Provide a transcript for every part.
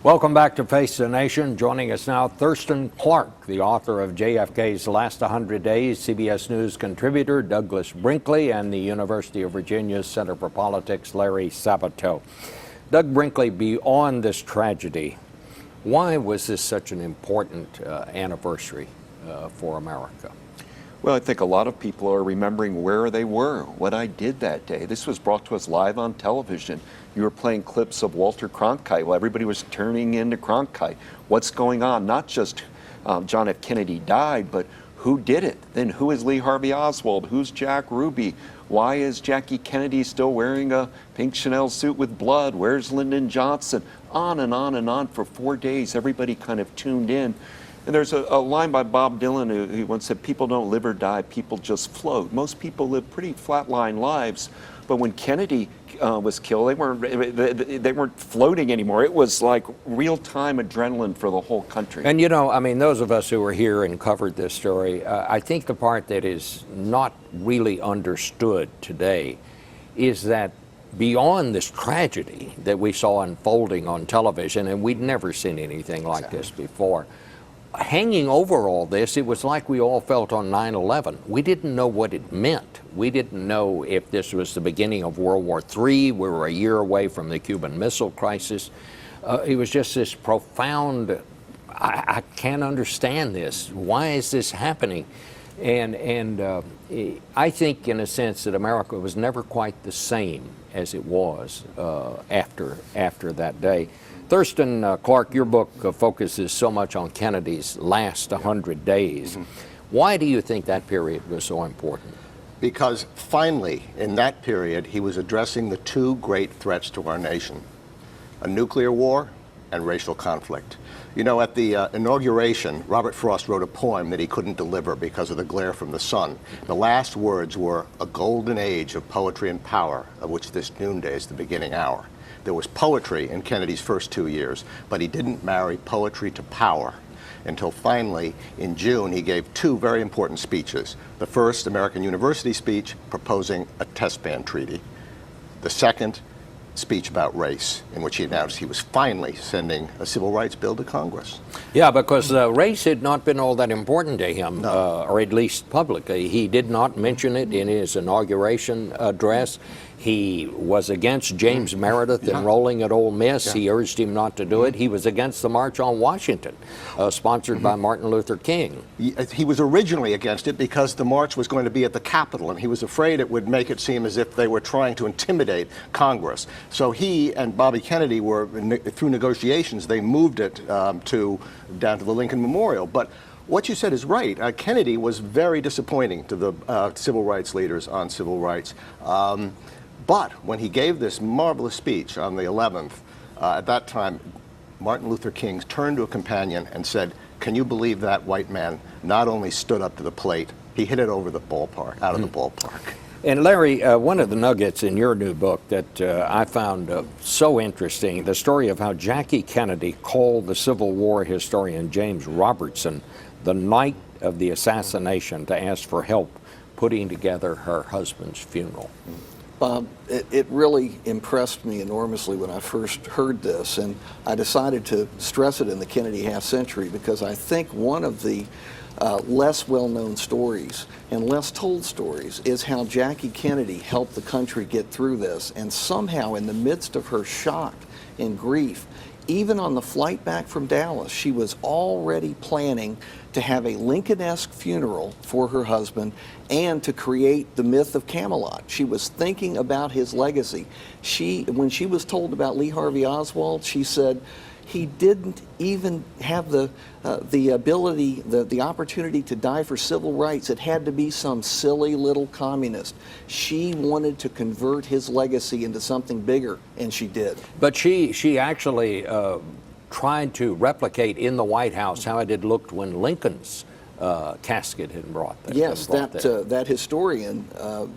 Welcome back to Face the Nation. Joining us now, Thurston Clark, the author of JFK's Last 100 Days, CBS News contributor Douglas Brinkley, and the University of Virginia's Center for Politics, Larry Sabato. Doug Brinkley, beyond this tragedy, why was this such an important anniversary for America? Well, I think a lot of people are remembering where they were, what I did that day. This was brought to us live on television. You were playing clips of Walter Cronkite while everybody was turning into Cronkite. What's going on? Not just John F. Kennedy died, but who did it? Then who is Lee Harvey Oswald? Who's Jack Ruby? Why is Jackie Kennedy still wearing a pink Chanel suit with blood? Where's Lyndon Johnson? On and on and on for 4 days. Everybody kind of tuned in. And there's a line by Bob Dylan who once said, people don't live or die, people just float. Most people live pretty flatline lives, but when Kennedy was killed, they weren't floating anymore. It was like real-time adrenaline for the whole country. And you know, I mean, those of us who were here and covered this story, I think the part that is not really understood today is that beyond this tragedy that we saw unfolding on television, and we'd never seen anything like this before, hanging over all this, it was like we all felt on 9/11. We didn't know what it meant. We didn't know if this was the beginning of World War III. We were a year away from the Cuban Missile Crisis. It was just this profound, I can't understand this. Why is this happening? And I think, in a sense, that America was never quite the same as it was after that day. Thurston Clark, your book focuses so much on Kennedy's last 100 days. Mm-hmm. Why do you think that period was so important? Because finally, in that period, he was addressing the two great threats to our nation, a nuclear war and racial conflict. You know, at the inauguration, Robert Frost wrote a poem that he couldn't deliver because of the glare from the sun. The last words were, "A golden age of poetry and power, of which this noonday is the beginning hour." There was poetry in Kennedy's first 2 years, but he didn't marry poetry to power until finally, in June, he gave two very important speeches. The first, American University speech, proposing a test ban treaty. The second, speech about race, in which he announced he was finally sending a civil rights bill to Congress. Yeah, because race had not been all that important to him, No. or at least publicly. He did not mention it in his inauguration address. He was against James Meredith enrolling at Ole Miss. Yeah. He urged him not to do it. He was against the March on Washington, sponsored by Martin Luther King. He was originally against it because the march was going to be at the Capitol, and he was afraid it would make it seem as if they were trying to intimidate Congress. So he and Bobby Kennedy were, through negotiations, they moved it down to the Lincoln Memorial. But what you said is right. Kennedy was very disappointing to the civil rights leaders on civil rights. But when he gave this marvelous speech on the 11th, at that time, Martin Luther King turned to a companion and said, "Can you believe that white man not only stood up to the plate, he hit it over the ballpark, out of the ballpark." And Larry, one of the nuggets in your new book that I found so interesting, the story of how Jackie Kennedy called the Civil War historian James Robertson the night of the assassination to ask for help putting together her husband's funeral. Bob, it really impressed me enormously when I first heard this, and I decided to stress it in the Kennedy Half Century because I think one of the less well-known stories and less told stories is how Jackie Kennedy helped the country get through this, and somehow in the midst of her shock and grief, even on the flight back from Dallas, she was already planning to have a Lincoln-esque funeral for her husband and to create the myth of Camelot. She was thinking about his legacy. When she was told about Lee Harvey Oswald, she said he didn't even have the ability, the opportunity to die for civil rights. It had to be some silly little communist. She wanted to convert his legacy into something bigger, and she did. But she actually tried to replicate in the White House how it had looked when Lincoln's casket had brought there. Yes, that historian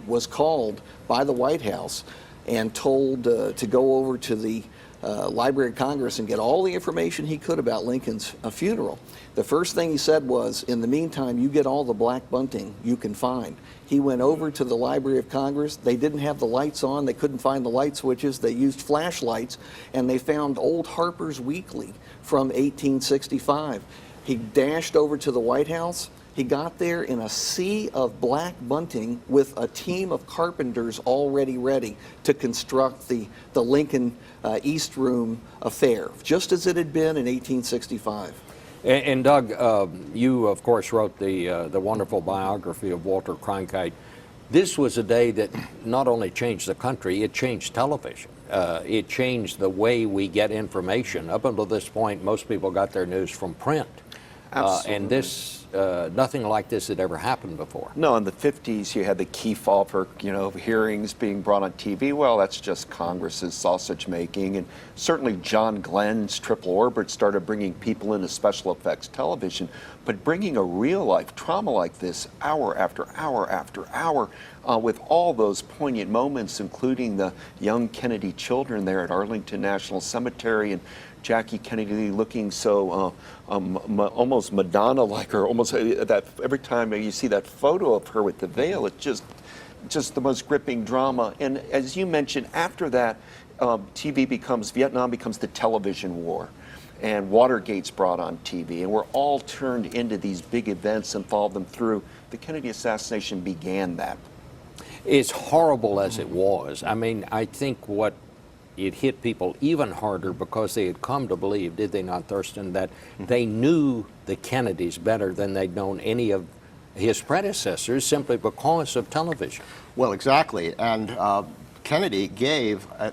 was called by the White House and told to go over to the Library of Congress and get all the information he could about Lincoln's funeral. The first thing he said was, in the meantime, you get all the black bunting you can find. He went over to the Library of Congress. They didn't have the lights on. They couldn't find the light switches. They used flashlights, and they found old Harper's Weekly from 1865. He dashed over to the White House. He got there in a sea of black bunting with a team of carpenters already ready to construct the Lincoln East Room affair, just as it had been in 1865. And Doug, you of course wrote the wonderful biography of Walter Cronkite. This was a day that not only changed the country, it changed television. It changed the way we get information. Up until this point, most people got their news from print. Absolutely. And this, nothing like this had ever happened before. No, in the 50s, you had the Kefauver, hearings being brought on TV. Well, that's just Congress's sausage making. And certainly John Glenn's Triple Orbit started bringing people into special effects television. But bringing a real-life trauma like this, hour after hour after hour, with all those poignant moments, including the young Kennedy children there at Arlington National Cemetery, and Jackie Kennedy looking so almost Madonna-like, or almost that every time you see that photo of her with the veil, it's just the most gripping drama. And as you mentioned, after that, Vietnam becomes the television war, and Watergate's brought on TV, and we're all turned into these big events and followed them through. The Kennedy assassination began that. As horrible as it was, I mean, I think it hit people even harder because they had come to believe, did they not, Thurston, that they knew the Kennedys better than they'd known any of his predecessors simply because of television. Well, exactly. And Kennedy gave a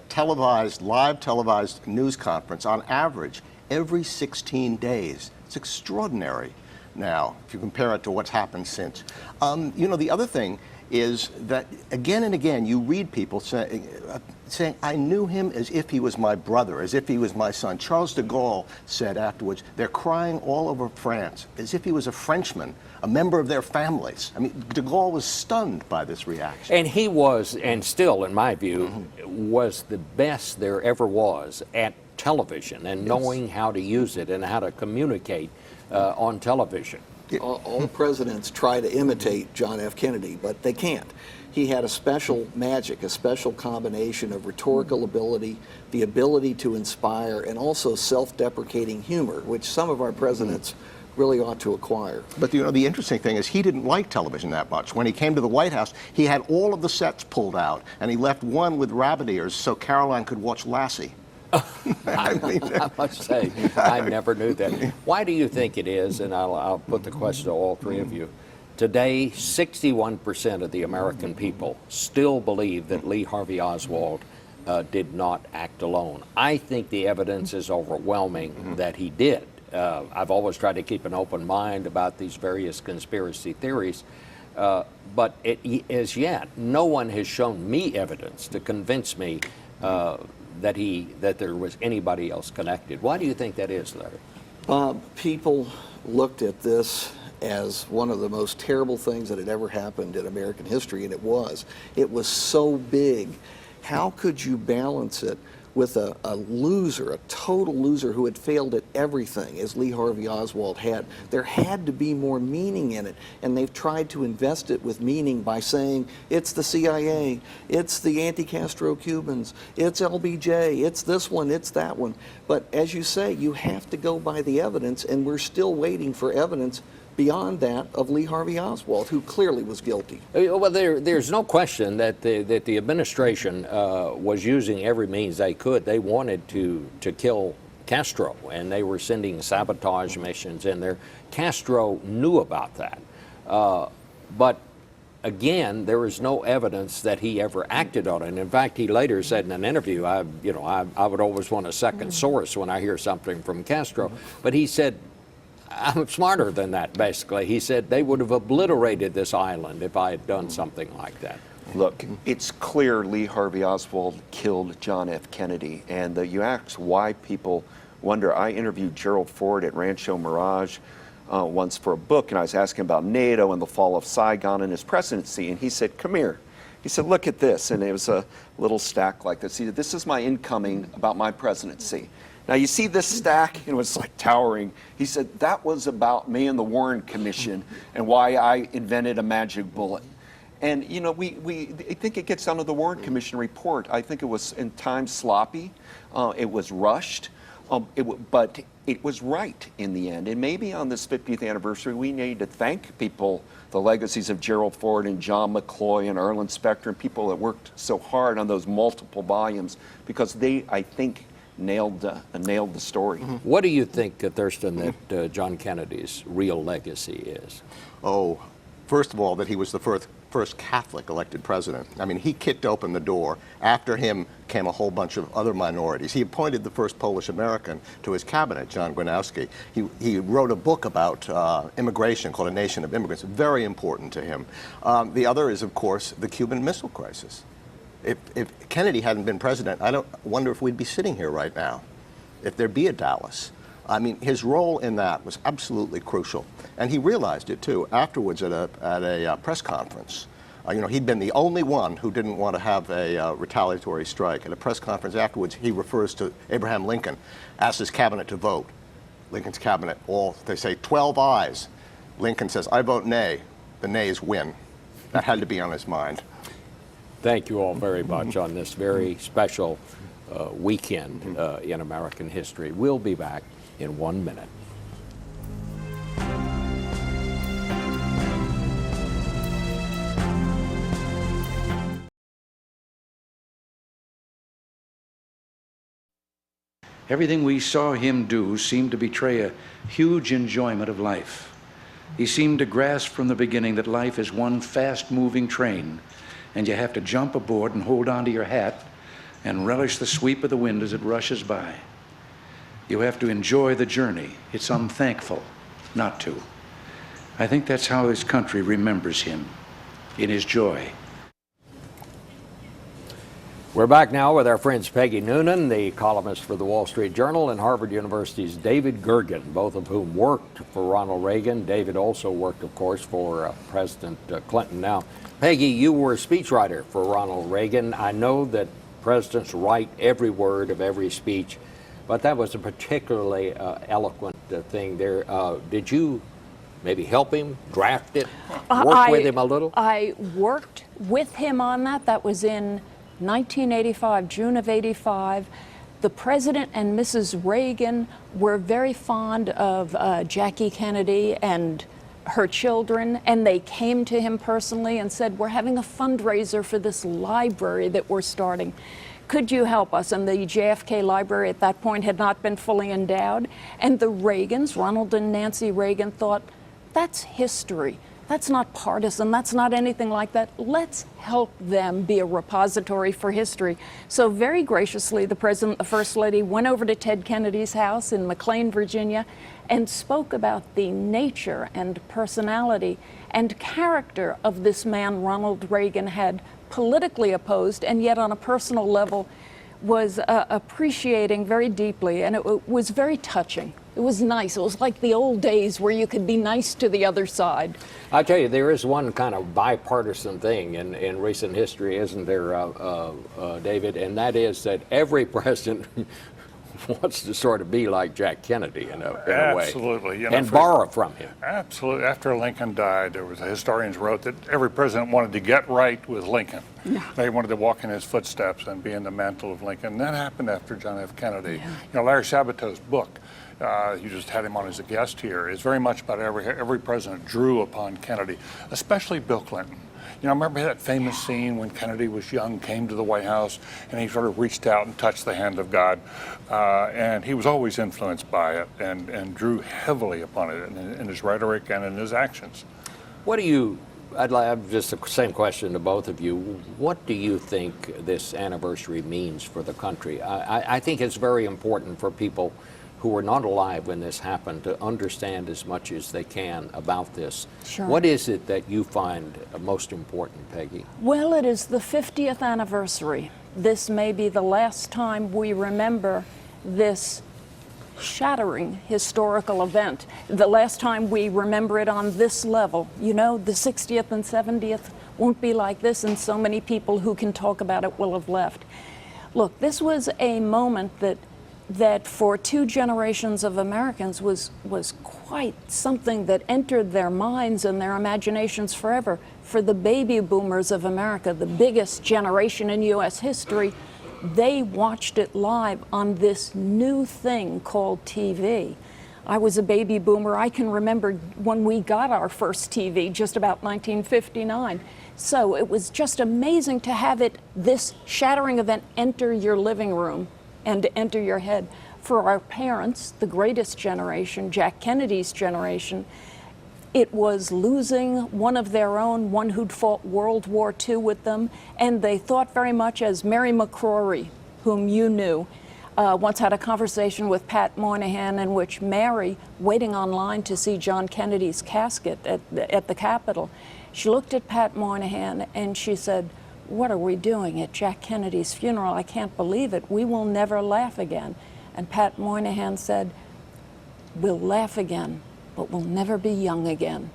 live televised news conference on average every 16 days. It's extraordinary now, if you compare it to what's happened since. The other thing is that again and again you read people saying, I knew him as if he was my brother, as if he was my son. Charles de Gaulle said afterwards, they're crying all over France, as if he was a Frenchman, a member of their families. I mean, de Gaulle was stunned by this reaction. And he was, and still, in my view, was the best there ever was at television and knowing how to use it and how to communicate on television. All presidents try to imitate John F. Kennedy, but they can't. He had a special magic, a special combination of rhetorical ability, the ability to inspire, and also self-deprecating humor, which some of our presidents really ought to acquire. But the interesting thing is he didn't like television that much. When he came to the White House, he had all of the sets pulled out, and he left one with rabbit ears so Caroline could watch Lassie. I must say, I never knew that. Why do you think it is, and I'll put the question to all three of you, today 61% of the American people still believe that Lee Harvey Oswald did not act alone. I think the evidence is overwhelming that he did. I've always tried to keep an open mind about these various conspiracy theories, but as yet, no one has shown me evidence to convince me that there was anybody else connected. Why do you think that is, Larry? Bob, people looked at this as one of the most terrible things that had ever happened in American history, and it was. It was so big. How could you balance it with a loser, a total loser who had failed at everything, as Lee Harvey Oswald had? There had to be more meaning in it, and they've tried to invest it with meaning by saying it's the CIA, it's the anti-Castro Cubans, it's LBJ, it's this one, it's that one. But as you say, you have to go by the evidence, and we're still waiting for evidence beyond that of Lee Harvey Oswald, who clearly was guilty. Well, there's no question that the administration was using every means they could. They wanted to kill Castro, and they were sending sabotage missions in there. Castro knew about that. But again, there is no evidence that he ever acted on it. In fact, he later said in an interview, I would always want a second source when I hear something from Castro. But he said, I'm smarter than that, basically. He said they would have obliterated this island if I had done something like that. Look, it's clear Lee Harvey Oswald killed John F. Kennedy, and you ask why people wonder. I interviewed Gerald Ford at Rancho Mirage once for a book, and I was asking about NATO and the fall of Saigon and his presidency, and he said, come here. He said, look at this. And it was a little stack like this. He said, this is my incoming about my presidency. Now, you see this stack? And it was like towering. He said, that was about me and the Warren Commission and why I invented a magic bullet. And, you know, I think it gets down to the Warren Commission report. I think it was in times sloppy. It was rushed. But it was right in the end. And maybe on this 50th anniversary, we need to thank people, the legacies of Gerald Ford and John McCloy and Arlen Specter and people that worked so hard on those multiple volumes, because they, I think, nailed the story. What do you think, Thurston, that John Kennedy's real legacy is? Oh, first of all, that he was the first Catholic elected president. I mean, he kicked open the door. After him came a whole bunch of other minorities. He appointed the first Polish American to his cabinet, John Gronowski. He wrote a book about immigration called A Nation of Immigrants, very important to him. The other is, of course, the Cuban Missile Crisis. If Kennedy hadn't been president, I don't wonder if we'd be sitting here right now, if there'd be a Dallas. I mean, his role in that was absolutely crucial. And he realized it, too, afterwards at a press conference. You know, he'd been the only one who didn't want to have a retaliatory strike. At a press conference afterwards, he refers to Abraham Lincoln, asks his cabinet to vote. Lincoln's cabinet, they say 12 ayes. Lincoln says, I vote nay. The nays win. That had to be on his mind. Thank you all very much on this very special weekend in American history. We'll be back in 1 minute. Everything we saw him do seemed to betray a huge enjoyment of life. He seemed to grasp from the beginning that life is one fast-moving train, and you have to jump aboard and hold on to your hat and relish the sweep of the wind as it rushes by. You have to enjoy the journey. It's unthankful not to. I think that's how this country remembers him, in his joy. We're back now with our friends Peggy Noonan, the columnist for the Wall Street Journal, and Harvard University's David Gergen, both of whom worked for Ronald Reagan. David also worked, of course, for President Clinton. Now, Peggy, you were a speechwriter for Ronald Reagan. I know that presidents write every word of every speech, but that was a particularly eloquent thing there. Did you maybe help him draft it, work with him a little? I worked with him on that. That was in 1985, June of 85. The President and Mrs. Reagan were very fond of Jackie Kennedy and her children, and they came to him personally and said, we're having a fundraiser for this library that we're starting. Could you help us? And the JFK library at that point had not been fully endowed. And the Reagans, Ronald and Nancy Reagan, thought, that's history. That's not partisan. That's not anything like that. Let's help them be a repository for history. So very graciously, the President and the First Lady went over to Ted Kennedy's house in McLean, Virginia, and spoke about the nature and personality and character of this man Ronald Reagan had politically opposed, and yet on a personal level was appreciating very deeply, and it was very touching. It was nice. It was like the old days where you could be nice to the other side. I tell you, there is one kind of bipartisan thing in recent history, isn't there, David? And that is that every president wants to sort of be like Jack Kennedy in a way. Absolutely. You know, and borrow from him. Absolutely. After Lincoln died, there was historians wrote that every president wanted to get right with Lincoln. Yeah. They wanted to walk in his footsteps and be in the mantle of Lincoln. And that happened after John F. Kennedy. Yeah. You know, Larry Sabato's book, you just had him on as a guest here, is very much about every president drew upon Kennedy, especially Bill Clinton. You know, remember that famous scene when Kennedy was young, came to the White House, and he sort of reached out and touched the hand of God. And he was always influenced by it and drew heavily upon it in his rhetoric and in his actions. What do you, I'd like just the same question to both of you. What do you think this anniversary means for the country? I think it's very important for people who were not alive when this happened to understand as much as they can about this. Sure. What is it that you find most important, Peggy? Well, it is the 50th anniversary. This may be the last time we remember this shattering historical event. The last time we remember it on this level, you know, the 60th and 70th won't be like this, and so many people who can talk about it will have left. Look, this was a moment that for two generations of Americans was quite something that entered their minds and their imaginations forever. For the baby boomers of America, the biggest generation in U.S. history, they watched it live on this new thing called TV. I was a baby boomer. I can remember when we got our first TV, just about 1959. So it was just amazing to have this shattering event, enter your living room and enter your head. For our parents, the greatest generation, Jack Kennedy's generation, it was losing one of their own, one who'd fought World War II with them, and they thought very much as Mary McCrory, whom you knew, once had a conversation with Pat Moynihan in which Mary, waiting online to see John Kennedy's casket at the Capitol, she looked at Pat Moynihan and she said, "What are we doing at Jack Kennedy's funeral? I can't believe it. We will never laugh again." And Pat Moynihan said, "We'll laugh again, but we'll never be young again."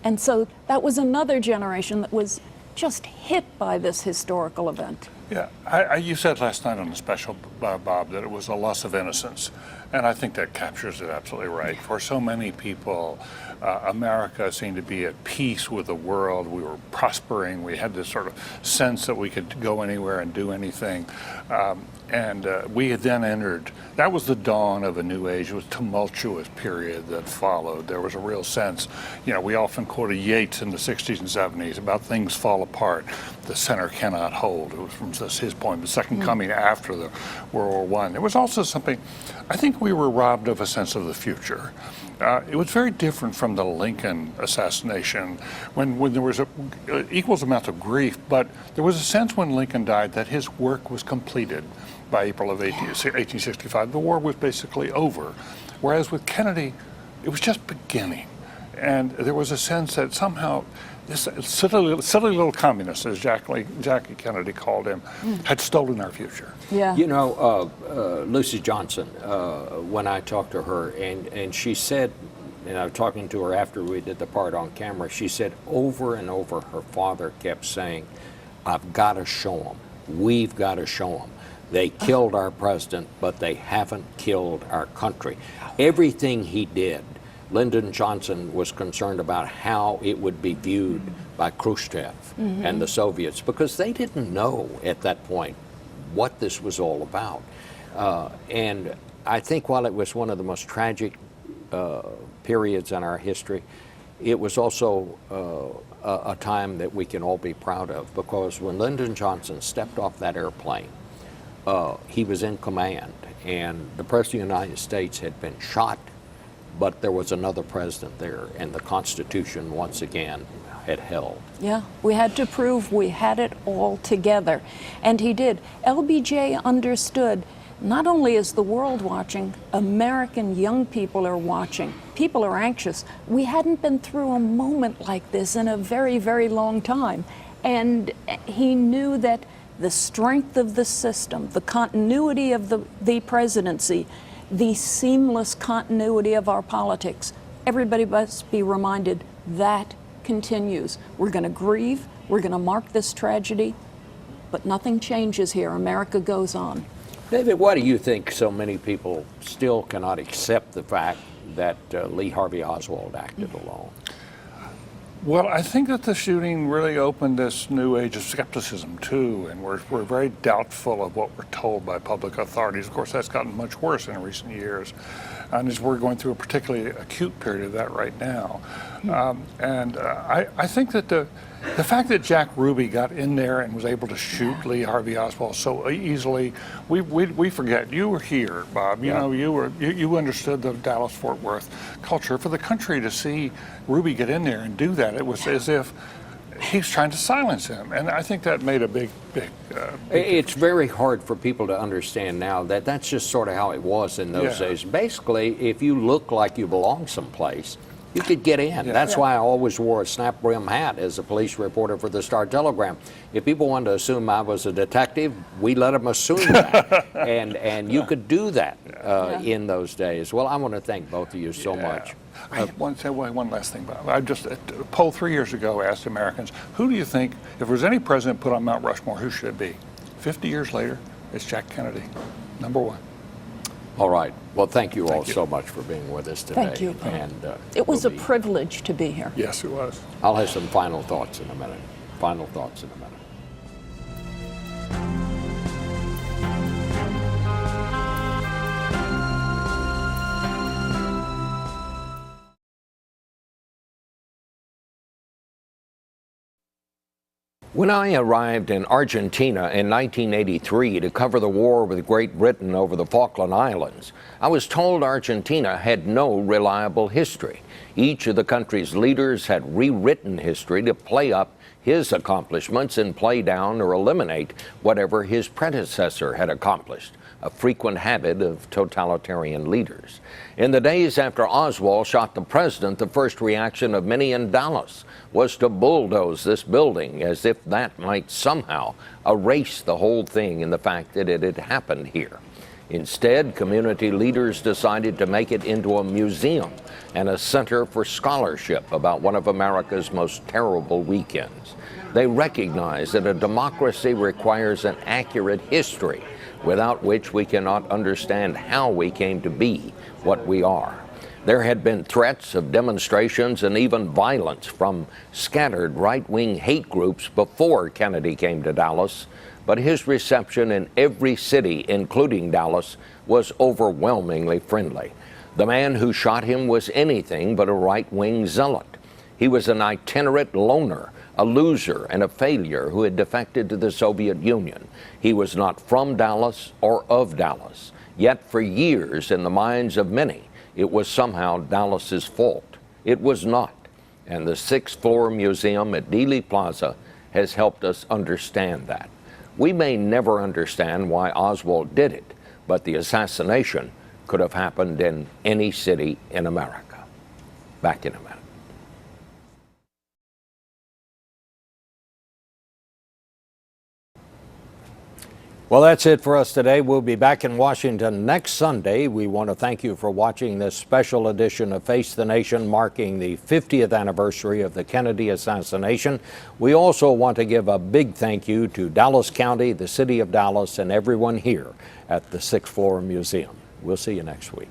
And so that was another generation that was just hit by this historical event. Yeah, you said last night on the special, Bob, that it was a loss of innocence. And I think that captures it absolutely right. For so many people, America seemed to be at peace with the world. We were prospering. We had this sort of sense that we could go anywhere and do anything. And we had then entered, that was the dawn of a new age. It was a tumultuous period that followed. There was a real sense, you know, we often quoted Yeats in the 60s and 70s about things fall apart. The center cannot hold. It was from his point, the second coming after the World War I. There was also something, I think we were robbed of a sense of the future. It was very different from the Lincoln assassination when there was equal amount of grief, but there was a sense when Lincoln died that his work was completed by April of 1865. The war was basically over. Whereas with Kennedy, it was just beginning. And there was a sense that somehow this silly little communist, as Jackie Kennedy called him, had stolen our future. Yeah. You know, Lucy Johnson, when I talked to her, and she said, and I was talking to her after we did the part on camera, she said over and over her father kept saying, "I've got to show them. We've got to show them. They killed our president, but they haven't killed our country." Everything he did, Lyndon Johnson was concerned about how it would be viewed by Khrushchev and the Soviets, because they didn't know at that point what this was all about. And I think while it was one of the most tragic periods in our history, it was also a time that we can all be proud of, because when Lyndon Johnson stepped off that airplane, he was in command, and the President of the United States had been shot, but there was another president there, and the Constitution once again had held. Yeah, we had to prove we had it all together, and he did. LBJ understood not only is the world watching, American young people are watching. People are anxious. We hadn't been through a moment like this in a very, very long time, and he knew that the strength of the system, the continuity of the presidency, the seamless continuity of our politics, everybody must be reminded that continues. We're going to grieve, we're going to mark this tragedy, but nothing changes here. America goes on. David, why do you think so many people still cannot accept the fact that Lee Harvey Oswald acted alone? Well, I think that the shooting really opened this new age of skepticism, too, and we're very doubtful of what we're told by public authorities. Of course, that's gotten much worse in recent years, and as we're going through a particularly acute period of that right now. I think that the fact that Jack Ruby got in there and was able to shoot Lee Harvey Oswald so easily, we forget. You were here, Bob. You know, you understood the Dallas-Fort Worth culture. For the country to see Ruby get in there and do that, it was as if he's trying to silence him, and I think that made a big It's very hard for people to understand now that that's just sort of how it was in those days. Basically, if you look like you belong someplace, You could get in. Yeah. That's why I always wore a snap brim hat as a police reporter for the Star-Telegram. If people wanted to assume I was a detective, we let them assume that. and you could do that in those days. Well, I want to thank both of you so much. I want to say one last thing, Bob. I just, a poll 3 years ago asked Americans, who do you think, if there was any president put on Mount Rushmore, who should it be? 50 years later, it's Jack Kennedy, #1. All right. Well, thank you all so much for being with us today. Thank you. And It was a privilege to be here. Yes, it was. I'll have some final thoughts in a minute. Final thoughts in a minute. When I arrived in Argentina in 1983 to cover the war with Great Britain over the Falkland Islands, I was told Argentina had no reliable history. Each of the country's leaders had rewritten history to play up his accomplishments and play down or eliminate whatever his predecessor had accomplished, a frequent habit of totalitarian leaders. In the days after Oswald shot the president, the first reaction of many in Dallas was to bulldoze this building as if that might somehow erase the whole thing and the fact that it had happened here. Instead, community leaders decided to make it into a museum and a center for scholarship about one of America's most terrible weekends. They recognize that a democracy requires an accurate history, without which we cannot understand how we came to be what we are. There had been threats of demonstrations and even violence from scattered right-wing hate groups before Kennedy came to Dallas, but his reception in every city, including Dallas, was overwhelmingly friendly. The man who shot him was anything but a right-wing zealot. He was an itinerant loner, a loser and a failure who had defected to the Soviet Union. He was not from Dallas or of Dallas. Yet for years, in the minds of many, it was somehow Dallas's fault. It was not. And the sixth-floor museum at Dealey Plaza has helped us understand that. We may never understand why Oswald did it, but the assassination could have happened in any city in America. Back in a minute. Well, that's it for us today. We'll be back in Washington next Sunday. We want to thank you for watching this special edition of Face the Nation, marking the 50th anniversary of the Kennedy assassination. We also want to give a big thank you to Dallas County, the city of Dallas, and everyone here at the Sixth Floor Museum. We'll see you next week.